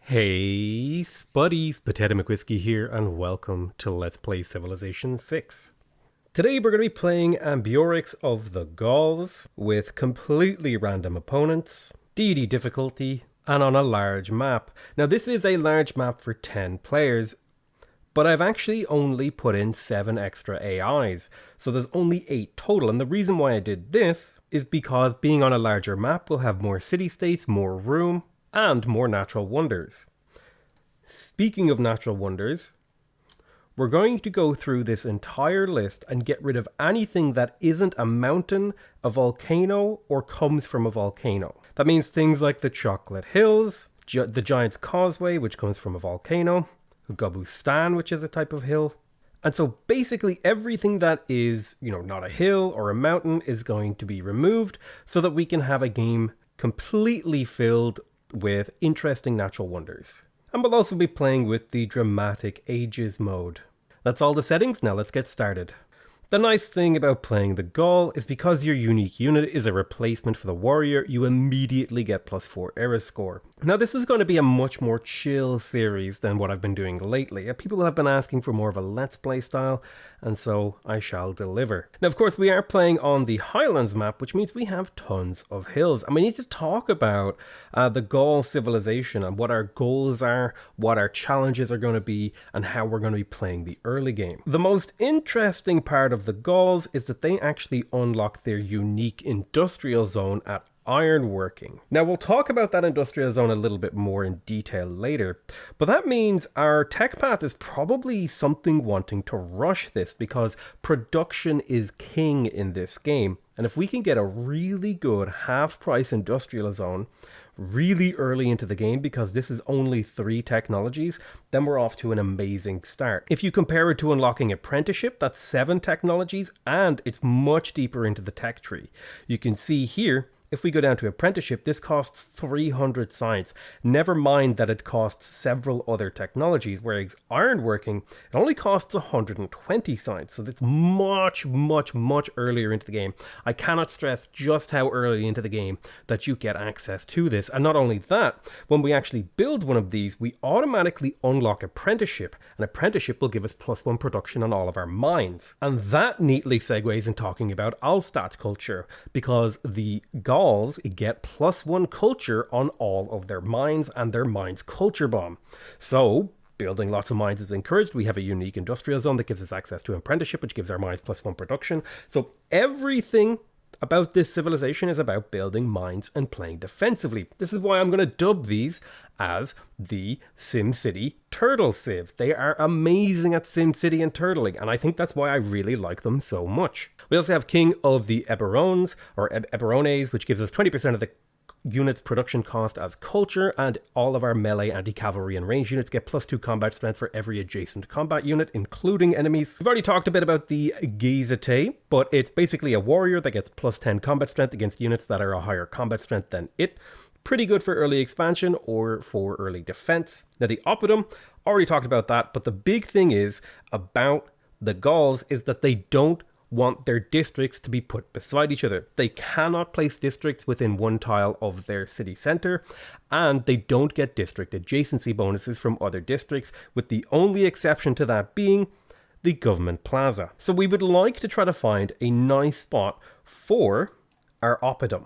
Hey Spuddies, PotatoMcWhiskey here and welcome to Let's Play Civilization 6. Today we're going to be playing Ambiorix of the Gauls with completely random opponents, Deity difficulty, and on a large map. Now this is a large map for 10 players, but I've actually only put in 7 extra AIs, so there's only 8 total, and the reason why I did this is because being on a larger map will have more city-states, more room, and more natural wonders. Speaking of natural wonders, we're going to go through this entire list and get rid of anything that isn't a mountain, a volcano, or comes from a volcano. That means things like the Chocolate Hills, the Giant's Causeway, which comes from a volcano, Gobustan, which is a type of hill. And so basically everything that is, not a hill or a mountain is going to be removed so that we can have a game completely filled with interesting natural wonders. And we'll also be playing with the Dramatic Ages mode. That's all the settings, now let's get started. The nice thing about playing the Gaul is because your unique unit is a replacement for the warrior, you immediately get +4 era score. Now this is going to be a much more chill series than what I've been doing lately. People have been asking for more of a let's play style, and so I shall deliver. Now of course we are playing on the Highlands map, which means we have tons of hills, and we need to talk about the Gaul civilization and what our goals are, what our challenges are going to be, and how we're going to be playing the early game. The most interesting part of the Gauls is that they actually unlock their unique industrial zone at ironworking. Now we'll talk about that industrial zone a little bit more in detail later, but that means our tech path is probably something wanting to rush this because production is king in this game. And if we can get a really good half-price industrial zone really early into the game, because this is only 3 technologies, then we're off to an amazing start. If you compare it to unlocking apprenticeship, that's 7 technologies, and it's much deeper into the tech tree. You can see here, if we go down to apprenticeship, this costs 300 science. Never mind that it costs several other technologies, whereas ironworking, it only costs 120 science. So that's much, much, much earlier into the game. I cannot stress just how early into the game that you get access to this. And not only that, when we actually build one of these, we automatically unlock apprenticeship. And apprenticeship will give us +1 production on all of our mines. And that neatly segues in talking about Allstat culture, because the Gauls get +1 culture on all of their mines and their mines culture bomb. So building lots of mines is encouraged. We have a unique industrial zone that gives us access to apprenticeship, which gives our mines +1 production. So everything about this civilization is about building mines and playing defensively. This is why I'm going to dub these as the SimCity Turtle Civ. They are amazing at SimCity and turtling, and I think that's why I really like them so much. We also have King of the Eberons, or Eberones, which gives us 20% of the units production cost as culture, and all of our melee, anti-cavalry, and range units get +2 combat strength for every adjacent combat unit, including enemies. We've already talked a bit about the Gazetei, but it's basically a warrior that gets +10 combat strength against units that are a higher combat strength than it. Pretty good for early expansion or for early defense. Now the Oppidum, already talked about that, but the big thing is about the Gauls is that they don't want their districts to be put beside each other. They cannot place districts within 1 tile of their city center, and they don't get district adjacency bonuses from other districts, with the only exception to that being the government plaza. So we would like to try to find a nice spot for our Oppidum.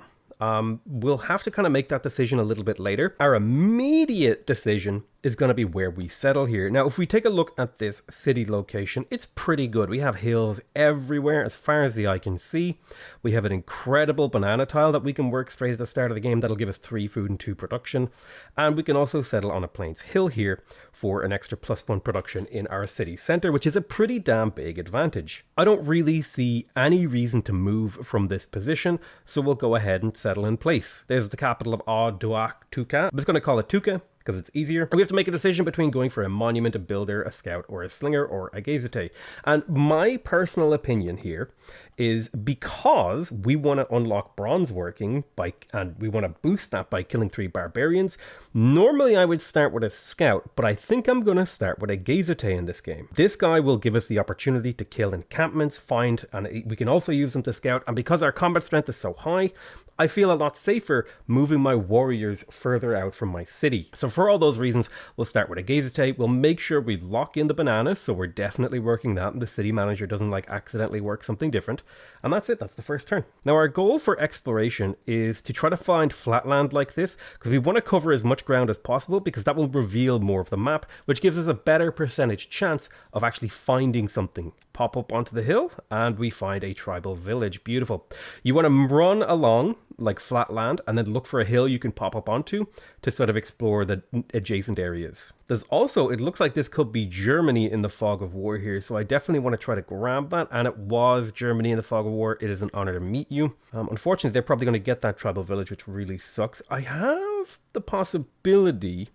We'll have to kind of make that decision a little bit later. Our immediate decision is going to be where we settle here. Now, if we take a look at this city location, it's pretty good. We have hills everywhere as far as the eye can see. We have an incredible banana tile that we can work straight at the start of the game. That'll give us 3 food and 2 production. And we can also settle on a plains hill here for an extra +1 production in our city center, which is a pretty damn big advantage. I don't really see any reason to move from this position, so we'll go ahead and settle in place. There's the capital of Tuca. I'm just going to call it Tuca because it's easier. And we have to make a decision between going for a monument, a builder, a scout, or a slinger, or a gazetei. And my personal opinion here is because we want to unlock bronze working and we want to boost that by killing 3 barbarians. Normally I would start with a scout, but I think I'm going to start with a Gazetei in this game. This guy will give us the opportunity to kill encampments, and we can also use them to scout, and because our combat strength is so high, I feel a lot safer moving my warriors further out from my city. So for all those reasons, we'll start with a Gazetei. We'll make sure we lock in the bananas, so we're definitely working that, and the city manager doesn't like accidentally work something different. And that's it, that's the first turn. Now our goal for exploration is to try to find flatland like this, because we want to cover as much ground as possible, because that will reveal more of the map, which gives us a better percentage chance of actually finding something. Pop up onto the hill, and we find a tribal village. Beautiful. You want to run along like flat land and then look for a hill you can pop up onto to sort of explore the adjacent areas. There's also, it looks like this could be Germany in the fog of war here, so I definitely want to try to grab that, and it was Germany in the fog of war. It is an honor to meet you. Unfortunately, they're probably going to get that tribal village, which really sucks. I have the possibility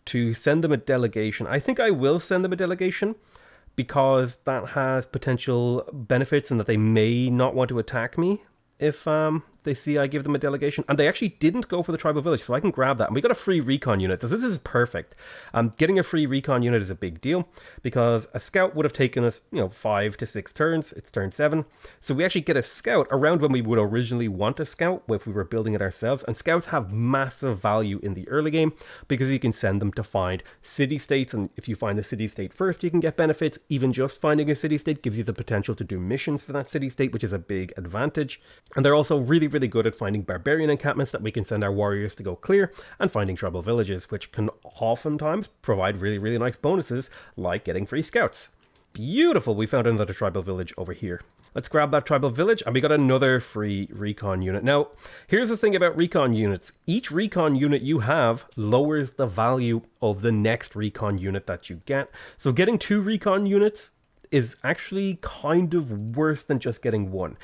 to send them a delegation. I think I will send them a delegation, because that has potential benefits and that they may not want to attack me if they see I give them a delegation. And they actually didn't go for the tribal village, so I can grab that. And we got a free recon unit. This is perfect. Getting a free recon unit is a big deal, because a scout would have taken us, 5 to 6 turns. It's turn 7. So we actually get a scout around when we would originally want a scout if we were building it ourselves. And scouts have massive value in the early game, because you can send them to find city-states. And if you find the city-state first, you can get benefits. Even just finding a city-state gives you the potential to do missions for that city-state, which is a big advantage. And they're also really good at finding barbarian encampments that we can send our warriors to go clear, and finding tribal villages, which can oftentimes provide really nice bonuses, like getting free scouts. Beautiful, we found another tribal village over here. Let's grab that tribal village, and we got another free recon unit. Now, here's the thing about recon units. Each recon unit you have lowers the value of the next recon unit that you get. So getting 2 recon units is actually kind of worse than just getting 1,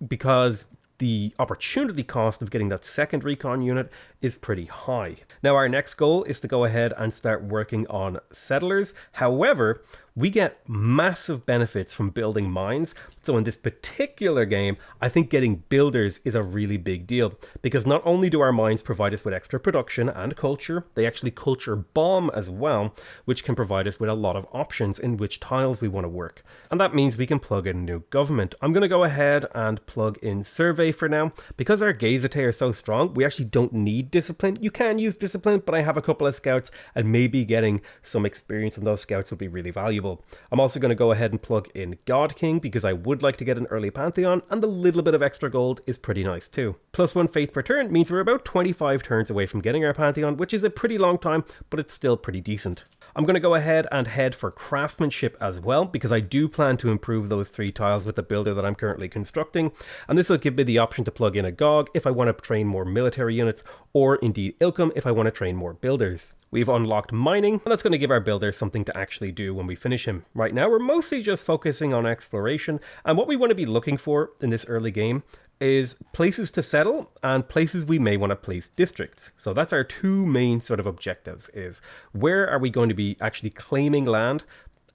because the opportunity cost of getting that second recon unit is pretty high. Now our next goal is to go ahead and start working on settlers. However, we get massive benefits from building mines. So in this particular game, I think getting builders is a really big deal, because not only do our mines provide us with extra production and culture, they actually culture bomb as well, which can provide us with a lot of options in which tiles we want to work. And that means we can plug in new government. I'm going to go ahead and plug in survey for now. Because our Gazetei are so strong, we actually don't need discipline. You can use discipline, but I have a couple of scouts, and maybe getting some experience in those scouts would be really valuable. I'm also going to go ahead and plug in God King, because I would like to get an early Pantheon, and a little bit of extra gold is pretty nice too. +1 faith per turn means we're about 25 turns away from getting our Pantheon, which is a pretty long time, but it's still pretty decent. I'm going to go ahead and head for craftsmanship as well, because I do plan to improve those 3 tiles with the builder that I'm currently constructing, and this will give me the option to plug in a GOG if I want to train more military units, or indeed Ilkum if I want to train more builders. We've unlocked mining, and that's going to give our builder something to actually do when we finish him. Right now, we're mostly just focusing on exploration, and what we want to be looking for in this early game is places to settle and places we may want to place districts. So that's our 2 main sort of objectives, is where are we going to be actually claiming land,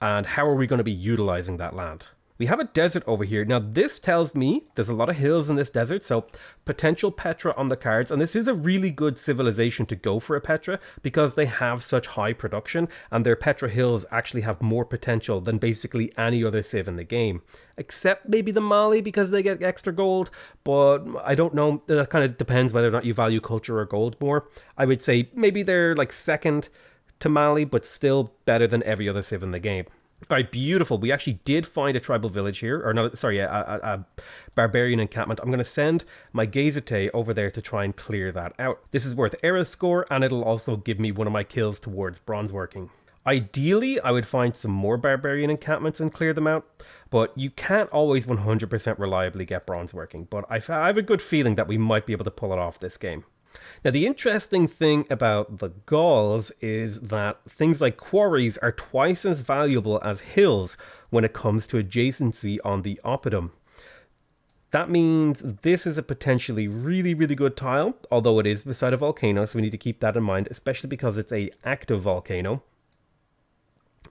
and how are we going to be utilizing that land. We have a desert over here. Now this tells me there's a lot of hills in this desert, so potential Petra on the cards, and this is a really good civilization to go for a Petra, because they have such high production, and their Petra hills actually have more potential than basically any other civ in the game. Except maybe the Mali, because they get extra gold, but I don't know, that kind of depends whether or not you value culture or gold more. I would say maybe they're like second to Mali, but still better than every other civ in the game. All right, beautiful. We actually did find a tribal village here, or no, sorry, a barbarian encampment. I'm going to send my Gazetei over there to try and clear that out. This is worth era score, and it'll also give me one of my kills towards bronze working. Ideally, I would find some more barbarian encampments and clear them out, but you can't always 100% reliably get bronze working. But I have a good feeling that we might be able to pull it off this game. Now, the interesting thing about the Gauls is that things like quarries are twice as valuable as hills when it comes to adjacency on the oppidum. That means this is a potentially really good tile, although it is beside a volcano, so we need to keep that in mind, especially because it's an active volcano.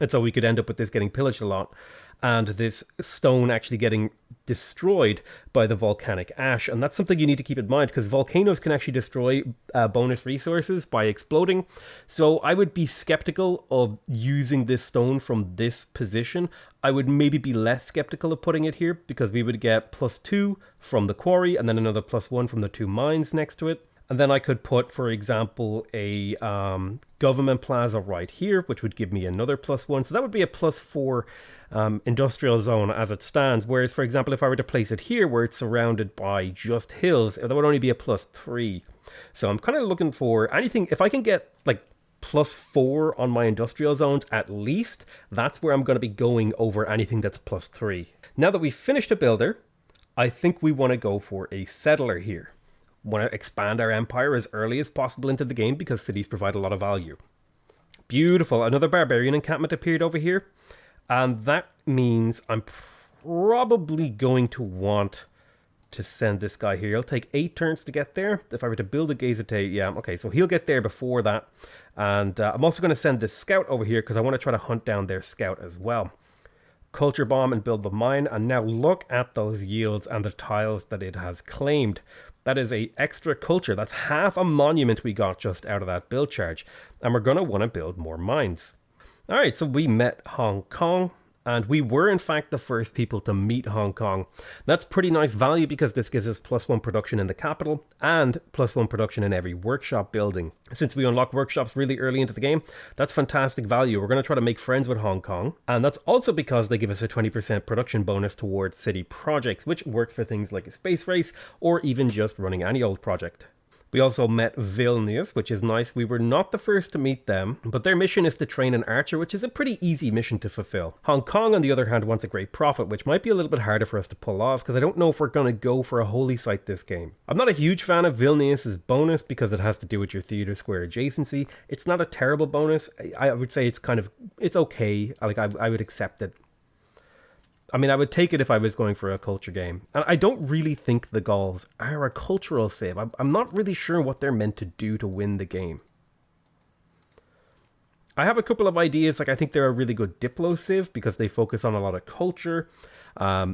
And so we could end up with this getting pillaged a lot. and this stone actually getting destroyed by the volcanic ash. And that's something you need to keep in mind, because volcanoes can actually destroy bonus resources by exploding. So I would be skeptical of using this stone from this position. I would maybe be less skeptical of putting it here, because we would get +2 from the quarry and then another +1 from the 2 mines next to it. And then I could put, for example, a government plaza right here, which would give me another +1. So that would be a +4 industrial zone as it stands. Whereas, for example, if I were to place it here where it's surrounded by just hills, that would only be a +3. So I'm kind of looking for anything, if I can get like +4 on my industrial zones at least, that's where I'm going to be going over anything that's +3. Now that we've finished a builder, I think we want to go for a settler here. Want to expand our empire as early as possible into the game because cities provide a lot of value. Beautiful. Another barbarian encampment appeared over here. And that means I'm probably going to want to send this guy here. He'll take 8 turns to get there. If I were to build a Gazetei, yeah, okay, so he'll get there before that. And I'm also going to send this scout over here because I want to try to hunt down their scout as well. Culture bomb and build the mine. And now look at those yields and the tiles that it has claimed. That is a extra culture. That's half a monument we got just out of that build charge. And we're going to want to build more mines. All right, so we met Hong Kong. And we were, in fact, the first people to meet Hong Kong. That's pretty nice value because this gives us +1 production in the capital and +1 production in every workshop building. Since we unlock workshops really early into the game, that's fantastic value. We're going to try to make friends with Hong Kong. And that's also because they give us a 20% production bonus towards city projects, which works for things like a space race or even just running any old project. We also met Vilnius, which is nice. We were not the first to meet them, but their mission is to train an archer, which is a pretty easy mission to fulfill. Hong Kong, on the other hand, wants a great prophet, which might be a little bit harder for us to pull off, because I don't know if we're going to go for a holy site this game. I'm not a huge fan of Vilnius's bonus, because it has to do with your theater square adjacency. It's not a terrible bonus. I would say it's okay. Like, I would accept it. I mean, I would take it if I was going for a culture game. And I don't really think the Gauls are a cultural civ. I'm not really sure what they're meant to do to win the game. I have a couple of ideas. Like, I think they're a really good Diplo civ because they focus on a lot of culture,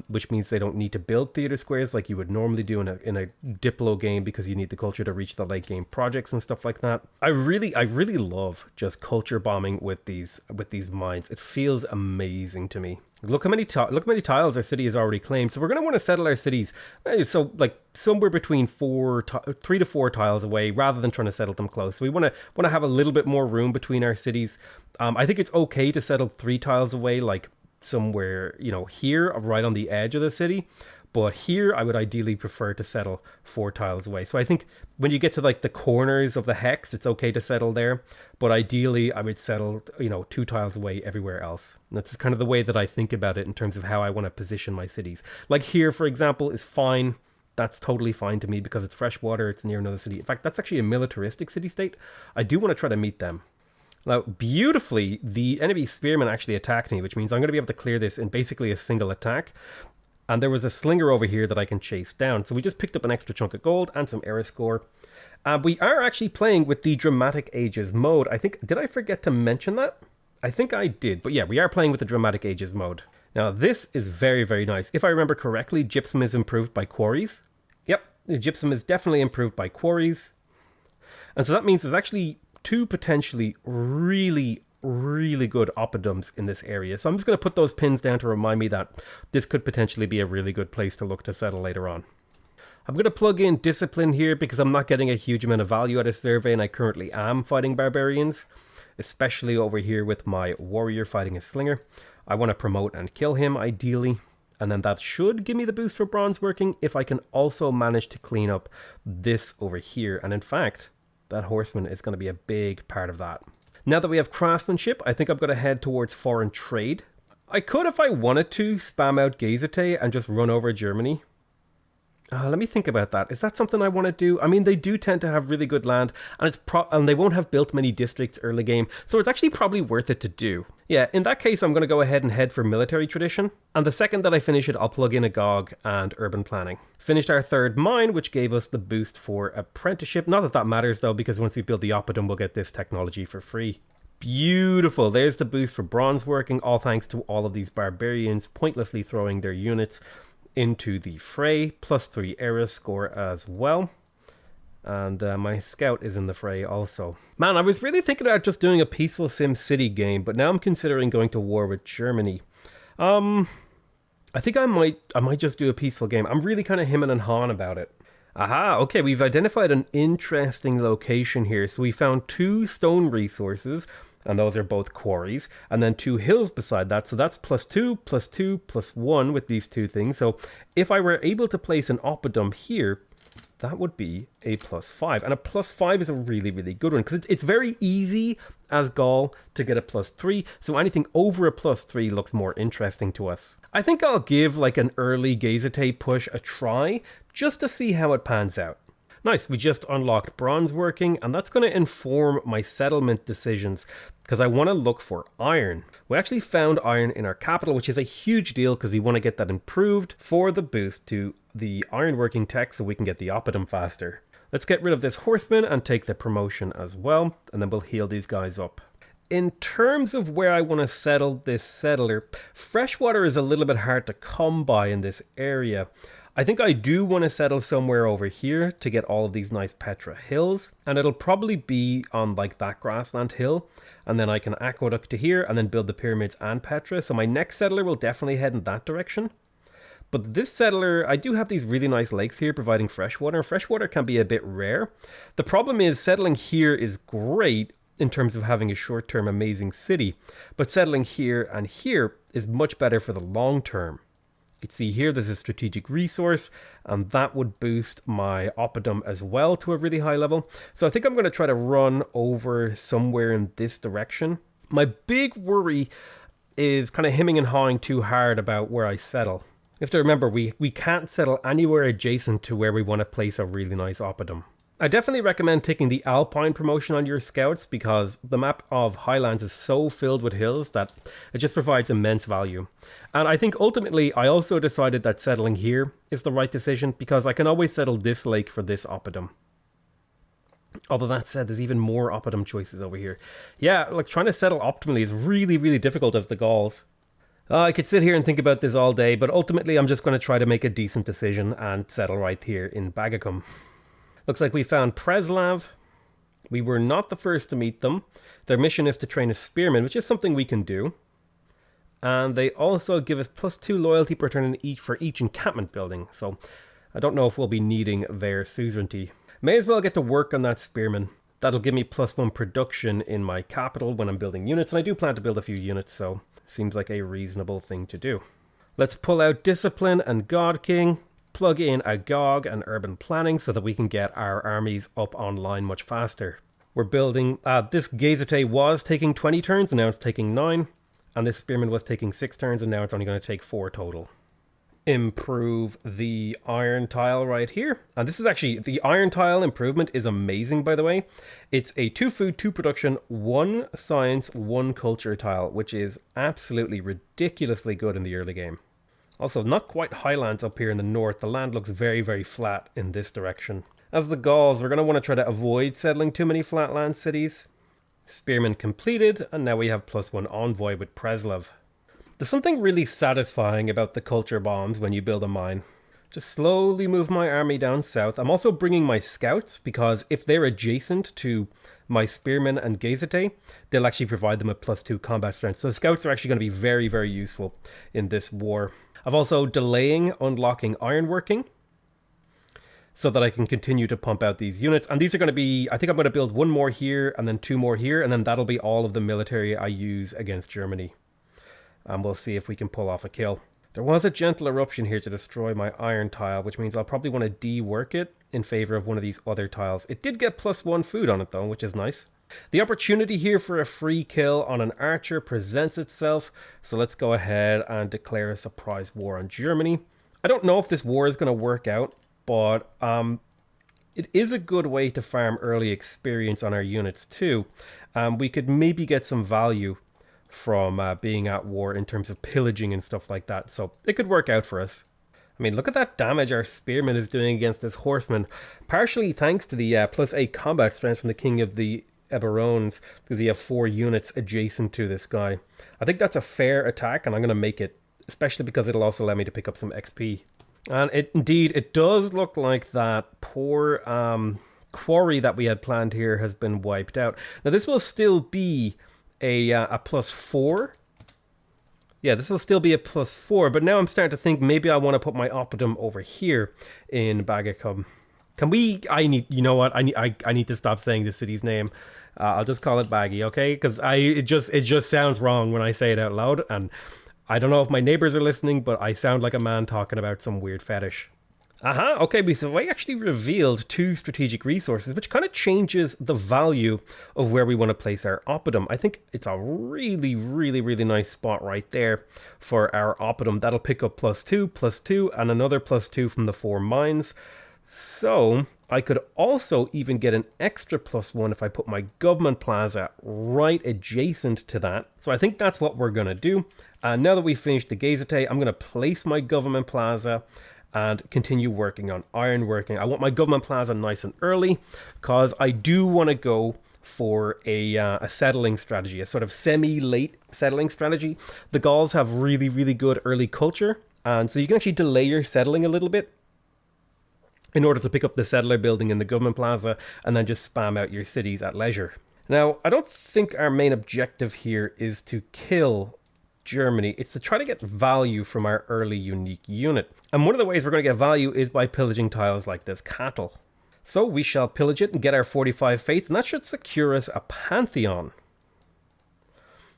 which means they don't need to build theater squares like you would normally do in a Diplo game because you need the culture to reach the late game projects and stuff like that. I really love just culture bombing with these mines. It feels amazing to me. Look how many tiles our city has already claimed. So we're going to want to settle our cities. So like somewhere between 3 to 4 tiles away, rather than trying to settle them close. So we want to have a little bit more room between our cities. I think it's okay to settle 3 tiles away, like somewhere, here, right on the edge of the city. But here, I would ideally prefer to settle 4 tiles away. So I think when you get to like the corners of the hex, it's okay to settle there. But ideally, I would settle, 2 tiles away everywhere else. And that's kind of the way that I think about it in terms of how I want to position my cities. Like here, for example, is fine. That's totally fine to me because it's freshwater. It's near another city. In fact, that's actually a militaristic city-state. I do want to try to meet them. Now, beautifully, the enemy spearmen actually attacked me, which means I'm going to be able to clear this in basically a single attack. And there was a slinger over here that I can chase down. So we just picked up an extra chunk of gold and some era score. We are actually playing with the Dramatic Ages mode. Did I forget to mention that? I think I did. But yeah, we are playing with the Dramatic Ages mode. Now, this is very, very nice. If I remember correctly, gypsum is improved by quarries. Yep, the gypsum is definitely improved by quarries. And so that means there's actually 2 potentially really good oppidums in this area. So I'm just going to put those pins down to remind me that this could potentially be a really good place to look to settle later on. I'm going to plug in discipline here because I'm not getting a huge amount of value out of survey, and I currently am fighting barbarians, especially over here with my warrior fighting a slinger. I want to promote and kill him ideally, and then that should give me the boost for bronze working if I can also manage to clean up this over here. And in fact, that horseman is going to be a big part of that. Now that we have craftsmanship, I think I'm going to head towards foreign trade. I could, if I wanted to, spam out Gazetei and just run over Germany. Let me think about that. Is that something I want to do? I mean, they do tend to have really good land, and and they won't have built many districts early game, so it's actually probably worth it to do. Yeah, in that case, I'm going to go ahead and head for military tradition. And the second that I finish it, I'll plug in Agog and urban planning. Finished our 3rd mine, which gave us the boost for apprenticeship. Not that that matters, though, because once we build the oppidum, we'll get this technology for free. Beautiful. There's the boost for bronze working, all thanks to all of these barbarians pointlessly throwing their units into the fray. +3 era score as well. And my scout is in the fray also. Man, I was really thinking about just doing a peaceful Sim City game, but now I'm considering going to war with Germany. I think I might just do a peaceful game. I'm really kind of hemming and hawing about it. Aha, okay, we've identified an interesting location here. So we found 2 stone resources, and those are both quarries, and then 2 hills beside that. So that's +2, +2, +1 with these 2 things. So if I were able to place an oppidum here, that would be a +5. And a +5 is a really, really good one, because it's very easy as Gaul to get a +3. So anything over a +3 looks more interesting to us. I think I'll give like an early Gazetei push a try, just to see how it pans out. Nice, we just unlocked bronze working, and that's going to inform my settlement decisions, because I want to look for iron. We actually found iron in our capital, which is a huge deal, because we want to get that improved for the boost to the ironworking tech, so we can get the oppidum faster. Let's get rid of this horseman and take the promotion as well, and then we'll heal these guys up. In terms of where I want to settle this settler, freshwater is a little bit hard to come by in this area. I think I do want to settle somewhere over here to get all of these nice Petra hills, and it'll probably be on like that grassland hill, and then I can aqueduct to here and then build the pyramids and Petra. So my next settler will definitely head in that direction. But this settler, I do have these really nice lakes here providing freshwater. Freshwater can be a bit rare. The problem is settling here is great in terms of having a short-term amazing city, but settling here and here is much better for the long term. You can see here there's a strategic resource, and that would boost my oppidum as well to a really high level. So I think I'm going to try to run over somewhere in this direction. My big worry is kind of hemming and hawing too hard about where I settle. You have to remember, we can't settle anywhere adjacent to where we want to place a really nice oppidum. I definitely recommend taking the Alpine promotion on your scouts, because the map of Highlands is so filled with hills that it just provides immense value. And I think ultimately I also decided that settling here is the right decision, because I can always settle this lake for this oppidum. Although that said, there's even more oppidum choices over here. Yeah, like trying to settle optimally is really, really difficult as the Gauls. I could sit here and think about this all day, but ultimately I'm just going to try to make a decent decision and settle right here in Bagacum. Looks like we found Preslav. We were not the first to meet them. Their mission is to train a spearman, which is something we can do. And they also give us +2 loyalty per turn for each encampment building. So I don't know if we'll be needing their suzerainty. May as well get to work on that spearman. That'll give me +1 production in my capital when I'm building units. And I do plan to build a few units, so seems like a reasonable thing to do. Let's pull out Discipline and God King. Plug in Agog and urban planning so that we can get our armies up online much faster. We're building, this Gazetei was taking 20 turns and now it's taking 9. And this spearman was taking 6 turns and now it's only going to take 4 total. Improve the iron tile right here. And this is actually, the iron tile improvement is amazing, by the way. It's a 2 food, 2 production, 1 science, 1 culture tile, which is absolutely ridiculously good in the early game. Also, not quite highlands up here in the north. The land looks very, very flat in this direction. As the Gauls, we're going to want to try to avoid settling too many flatland cities. Spearman completed, and now we have +1 envoy with Preslav. There's something really satisfying about the culture bombs when you build a mine. Just slowly move my army down south. I'm also bringing my scouts, because if they're adjacent to my spearmen and Gazetei, they'll actually provide them with +2 combat strength. So the scouts are actually going to be very, very useful in this war. I'm also delaying unlocking ironworking so that I can continue to pump out these units. And these are going to be, I think I'm going to build 1 more here and then 2 more here, and then that'll be all of the military I use against Germany. And we'll see if we can pull off a kill. There was a gentle eruption here to destroy my iron tile, which means I'll probably want to dework it in favor of one of these other tiles. It did get +1 food on it though, which is nice. The opportunity here for a free kill on an archer presents itself, so let's go ahead and declare a surprise war on Germany. I don't know if this war is going to work out, but it is a good way to farm early experience on our units too. We could maybe get some value from being at war in terms of pillaging and stuff like that, so it could work out for us. I mean, look at that damage our spearman is doing against this horseman, partially thanks to the +8 combat strength from the King of the Eberons because we have 4 units adjacent to this guy. I think that's a fair attack, and I'm going to make it, especially because it'll also allow me to pick up some XP. And it does look like that poor quarry that we had planned here has been wiped out. Now this will still be a +4. Yeah, this will still be a +4, but now I'm starting to think maybe I want to put my Oppidum over here in Bagacum. Can we, you know what, I need to stop saying the city's name. I'll just call it Baggy, okay? Because it just sounds wrong when I say it out loud, and I don't know if my neighbors are listening, but I sound like a man talking about some weird fetish. Okay, so I actually revealed 2 strategic resources, which kind of changes the value of where we want to place our Oppidum. I think it's a really, really, really nice spot right there for our Oppidum. That'll pick up +2, +2, and another +2 from the 4 mines. So I could also even get an extra +1 if I put my government plaza right adjacent to that. So I think that's what we're going to do. And now that we've finished the Gazete, I'm going to place my government plaza and continue working on ironworking. I want my government plaza nice and early because I do want to go for a settling strategy, a sort of semi-late settling strategy. The Gauls have really, really good early culture, and so you can actually delay your settling a little bit in order to pick up the settler building in the government plaza and then just spam out your cities at leisure. Now, I don't think our main objective here is to kill Germany. It's to try to get value from our early unique unit. And one of the ways we're going to get value is by pillaging tiles like this cattle. So we shall pillage it and get our 45 faith, and that should secure us a pantheon.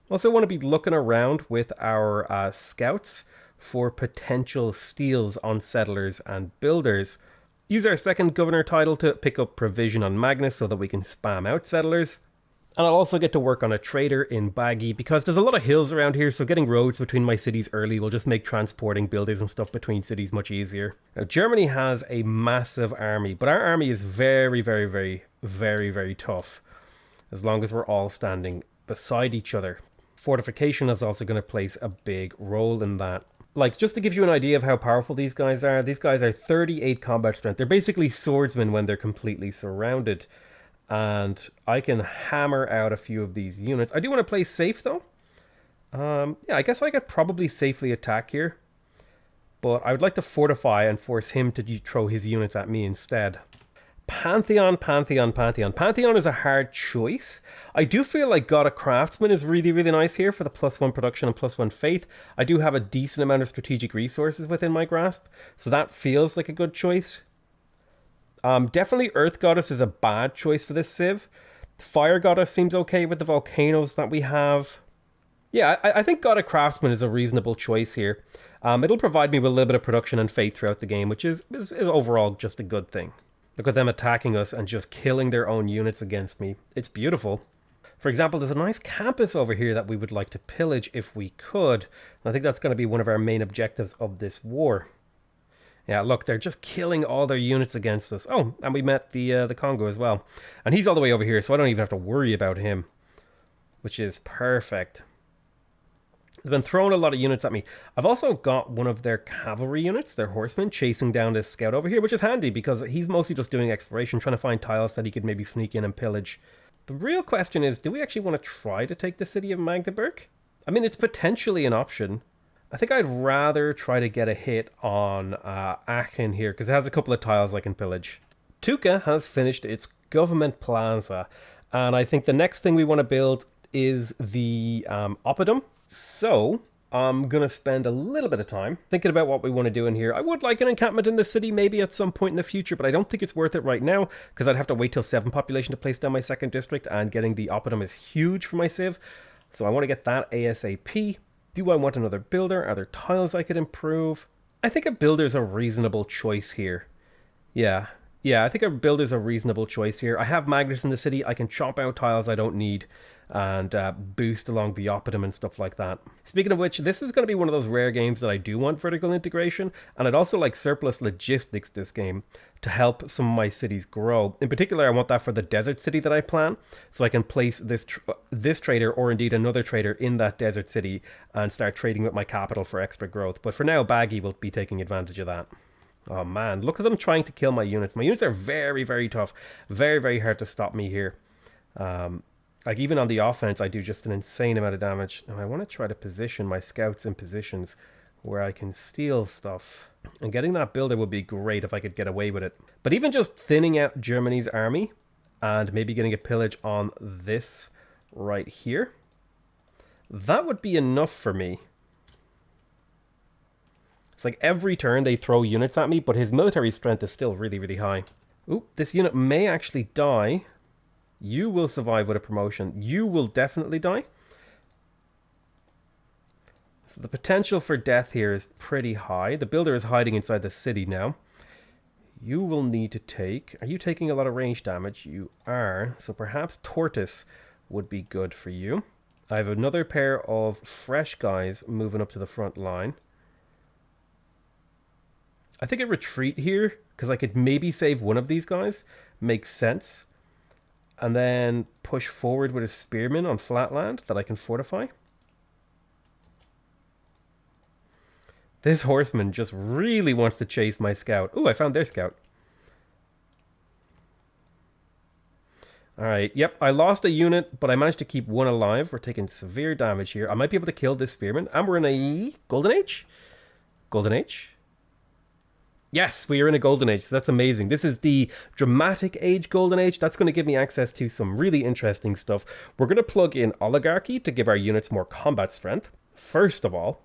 Also want to be looking around with our scouts for potential steals on settlers and builders. Use our second governor title to pick up provision on Magnus so that we can spam out settlers. And I'll also get to work on a trader in Baggy because there's a lot of hills around here, so getting roads between my cities early will just make transporting builders and stuff between cities much easier. Now, Germany has a massive army, but our army is very, very, very, very, very tough as long as we're all standing beside each other. Fortification is also going to play a big role in that. Like, just to give you an idea of how powerful these guys are 38 combat strength. They're basically swordsmen when they're completely surrounded. And I can hammer out a few of these units. I do want to play safe, though. Yeah, I guess I could probably safely attack here. But I would like to fortify and force him to throw his units at me instead. Pantheon, Pantheon, Pantheon. Pantheon is a hard choice. I do feel like God of Craftsman is really, really nice here for the +1 production and +1 faith. I do have a decent amount of strategic resources within my grasp, so that feels like a good choice. Definitely Earth Goddess is a bad choice for this Civ. Fire Goddess seems okay with the volcanoes that we have. Yeah, I think God of Craftsman is a reasonable choice here. It'll provide me with a little bit of production and faith throughout the game, which is overall just a good thing. Look at them attacking us and just killing their own units against me. It's beautiful. For example, there's a nice campus over here that we would like to pillage if we could. And I think that's going to be one of our main objectives of this war. Yeah, look, they're just killing all their units against us. Oh, and we met the Congo as well. And he's all the way over here, so I don't even have to worry about him, which is perfect. They've been throwing a lot of units at me. I've also got one of their cavalry units, their horsemen, chasing down this scout over here, which is handy because he's mostly just doing exploration, trying to find tiles that he could maybe sneak in and pillage. The real question is, do we actually want to try to take the city of Magdeburg? I mean, it's potentially an option. I think I'd rather try to get a hit on Aachen here, because it has a couple of tiles I can pillage. Tuca has finished its government plaza, and I think the next thing we want to build is the Oppidum. So I'm going to spend a little bit of time thinking about what we want to do in here. I would like an encampment in the city maybe at some point in the future, but I don't think it's worth it right now because I'd have to wait till 7 population to place down my second district, and getting the Oppidum is huge for my civ. So I want to get that ASAP. Do I want another builder? Are there tiles I could improve? I think a builder's a reasonable choice here. Yeah, I think a builder's a reasonable choice here. I have Magnus in the city. I can chop out tiles I don't need and boost along the Oppidum and stuff like that. Speaking of which, this is going to be one of those rare games that I do want vertical integration, and I'd also like surplus logistics this game to help some of my cities grow. In particular, I want that for the desert city that I plan, so I can place this trader or indeed another trader in that desert city and start trading with my capital for extra growth. But for now, Baggy will be taking advantage of that. Oh man, look at them trying to kill my units. My units are very, very tough. Very, very hard to stop me here. Like even on the offense, I do just an insane amount of damage. And I want to try to position my scouts in positions where I can steal stuff. And getting that builder would be great if I could get away with it. But even just thinning out Germany's army and maybe getting a pillage on this right here, that would be enough for me. It's like every turn they throw units at me, but his military strength is still really, really high. Oop, this unit may actually die. You will survive with a promotion. You will definitely die. So the potential for death here is pretty high. The builder is hiding inside the city now. You will need to take... Are you taking a lot of range damage? You are. So perhaps Tortoise would be good for you. I have another pair of fresh guys moving up to the front line. I think a retreat here, because I could maybe save one of these guys, makes sense. And then push forward with a spearman on flat land that I can fortify. This horseman just really wants to chase my scout. Ooh, I found their scout. Alright, yep, I lost a unit, but I managed to keep one alive. We're taking severe damage here. I might be able to kill this spearman. And we're in a golden age? Golden age? Yes, we are in a golden age, so that's amazing. This is the dramatic age golden age. That's going to give me access to some really interesting stuff. We're going to plug in oligarchy to give our units more combat strength, first of all.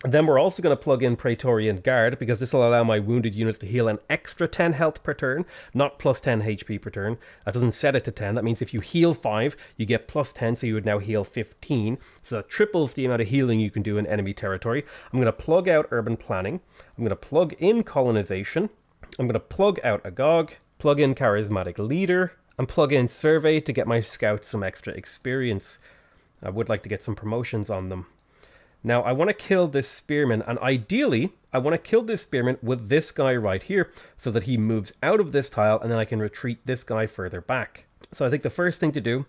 And then we're also going to plug in Praetorian Guard, because this will allow my wounded units to heal an extra 10 health per turn, not plus 10 HP per turn. That doesn't set it to 10. That means if you heal 5, you get plus 10, so you would now heal 15. So that triples the amount of healing you can do in enemy territory. I'm going to plug out urban planning. I'm going to plug in colonization. I'm going to plug out Agog, plug in charismatic leader, and plug in survey to get my scouts some extra experience. I would like to get some promotions on them. Now, I want to kill this spearman, and ideally, I want to kill this spearman with this guy right here, so that he moves out of this tile, and then I can retreat this guy further back. So I think the first thing to do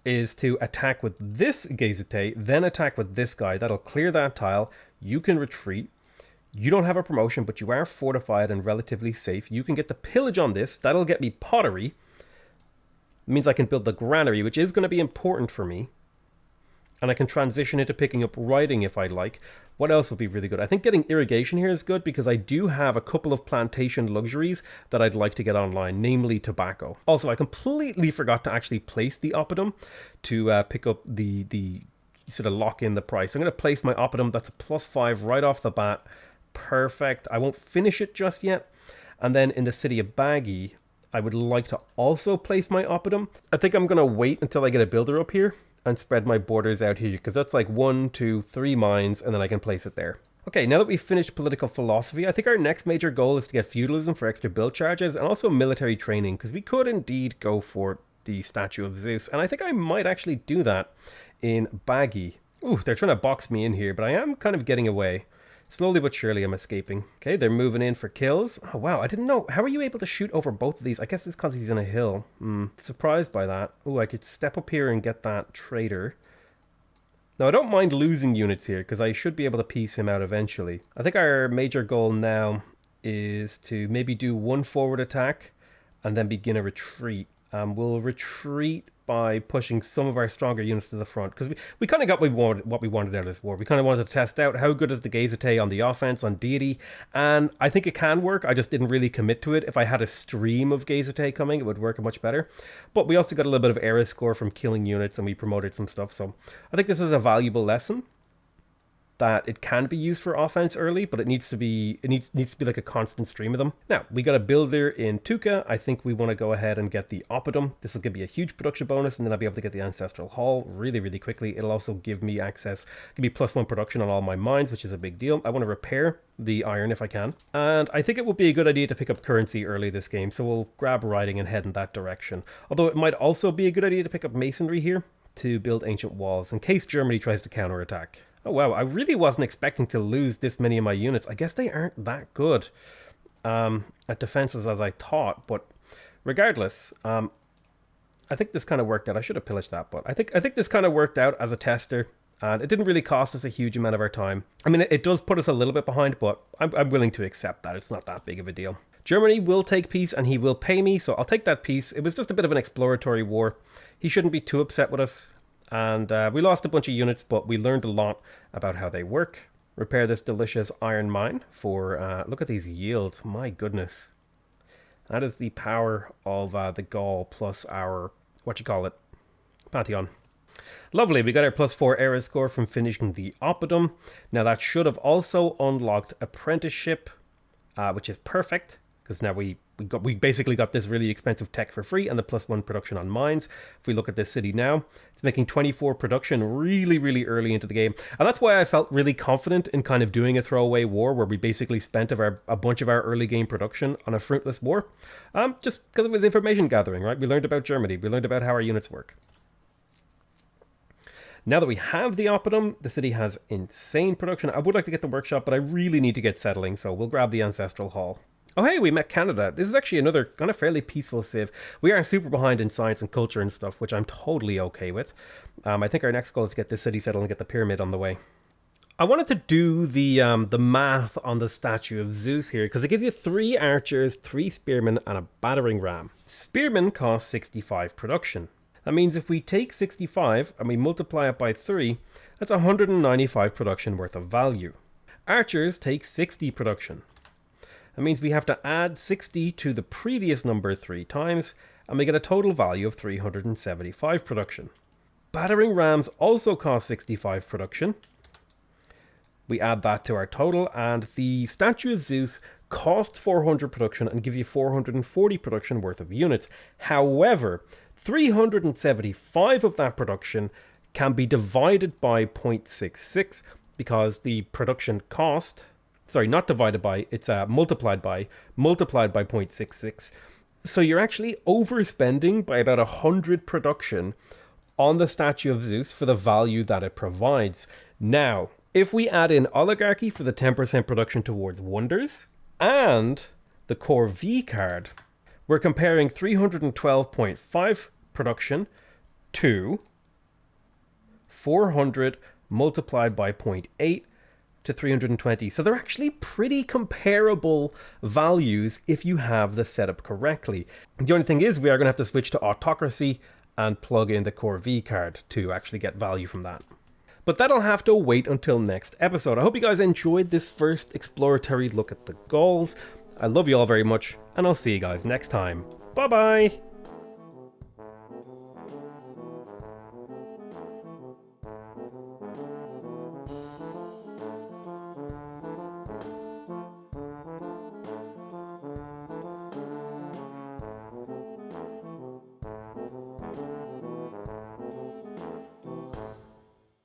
is to attack with this Gazetei, then attack with this guy. That'll clear that tile. You can retreat. You don't have a promotion, but you are fortified and relatively safe. You can get the pillage on this. That'll get me pottery. It means I can build the granary, which is going to be important for me. And I can transition into picking up writing if I like. What else would be really good? I think getting irrigation here is good, because I do have a couple of plantation luxuries that I'd like to get online, namely tobacco. Also, I completely forgot to actually place the oppidum to pick up the sort of lock in the price. I'm going to place my oppidum. That's a +5 right off the bat. Perfect. I won't finish it just yet. And then in the city of Baggy, I would like to also place my oppidum. I think I'm going to wait until I get a builder up here and spread my borders out here, because that's like 1, 2, 3 mines, and then I can place it there. Okay, now that we've finished political philosophy, I think our next major goal is to get feudalism for extra build charges, and also military training, because we could indeed go for the statue of Zeus, and I think I might actually do that in Baggy. Ooh, they're trying to box me in here, but I am kind of getting away. Slowly but surely I'm escaping. Okay, they're moving in for kills. Oh wow, I didn't know. How are you able to shoot over both of these? I guess it's because he's in a hill. Surprised by that. Oh, I could step up here and get that trader. Now I don't mind losing units here, because I should be able to piece him out eventually. I think our major goal now is to maybe do one forward attack and then begin a retreat. We'll retreat by pushing some of our stronger units to the front, because we kind of got what we wanted out of this war. We kind of wanted to test out how good is the Gazetei on the offense, on Deity, and I think it can work. I just didn't really commit to it. If I had a stream of Gazetei coming, it would work much better. But we also got a little bit of era score from killing units, and we promoted some stuff, so I think this is a valuable lesson. That it can be used for offense early, but it needs to be like a constant stream of them. Now, we got a builder in Tuca. I think we want to go ahead and get the oppidum. This will give me a huge production bonus, and then I'll be able to get the ancestral hall really, really quickly. It'll also give me access, give me +1 production on all my mines, which is a big deal. I want to repair the iron if I can. And I think it would be a good idea to pick up currency early this game, so we'll grab writing and head in that direction. Although it might also be a good idea to pick up masonry here to build ancient walls, in case Germany tries to counterattack. Oh wow, I really wasn't expecting to lose this many of my units. I guess they aren't that good at defenses as I thought, but regardless, I think this kind of worked out. I should have pillaged that, but I think this kind of worked out as a tester, and it didn't really cost us a huge amount of our time. I mean, it does put us a little bit behind, but I'm willing to accept that. It's not that big of a deal. Germany will take peace and he will pay me, so I'll take that peace. It was just a bit of an exploratory war. He shouldn't be too upset with us. And we lost a bunch of units, but we learned a lot about how they work. Repair this delicious iron mine for... look at these yields. My goodness. That is the power of the Gaul plus our... Pantheon. Lovely, we got our +4 era score from finishing the Oppidum. Now that should have also unlocked apprenticeship, which is perfect, because now we basically got this really expensive tech for free and the +1 production on mines. If we look at this city now, it's making 24 production really early into the game. And that's why I felt really confident in kind of doing a throwaway war where we basically spent a bunch of our early game production on a fruitless war. Just because it was information gathering, right? We learned about Germany. We learned about how our units work. Now that we have the Oppidum, the city has insane production. I would like to get the workshop, but I really need to get settling, so we'll grab the Ancestral Hall. Oh hey, we met Canada. This is actually another kind of fairly peaceful civ. We are super behind in science and culture and stuff, which I'm totally okay with. I think our next goal is to get this city settled and get the pyramid on the way. I wanted to do the math on the statue of Zeus here, because it gives you 3 archers, 3 spearmen, and a battering ram. Spearmen cost 65 production. That means if we take 65 and we multiply it by 3, that's 195 production worth of value. Archers take 60 production. That means we have to add 60 to the previous number 3 times, and we get a total value of 375 production. Battering rams also cost 65 production. We add that to our total, and the statue of Zeus costs 400 production and gives you 440 production worth of units. However, 375 of that production can be divided by 0.66 because the production cost, sorry, not divided by, it's multiplied by 0.66. So you're actually overspending by about 100 production on the statue of Zeus for the value that it provides. Now, if we add in oligarchy for the 10% production towards wonders and the core V card, we're comparing 312.5 production to 400 multiplied by 0.8 to 320. So they're actually pretty comparable values if you have the setup correctly. The only thing is we are going to have to switch to autocracy and plug in the core V card to actually get value from that. But that'll have to wait until next episode. I hope you guys enjoyed this first exploratory look at the Gauls. I love you all very much, and I'll see you guys next time. Bye bye!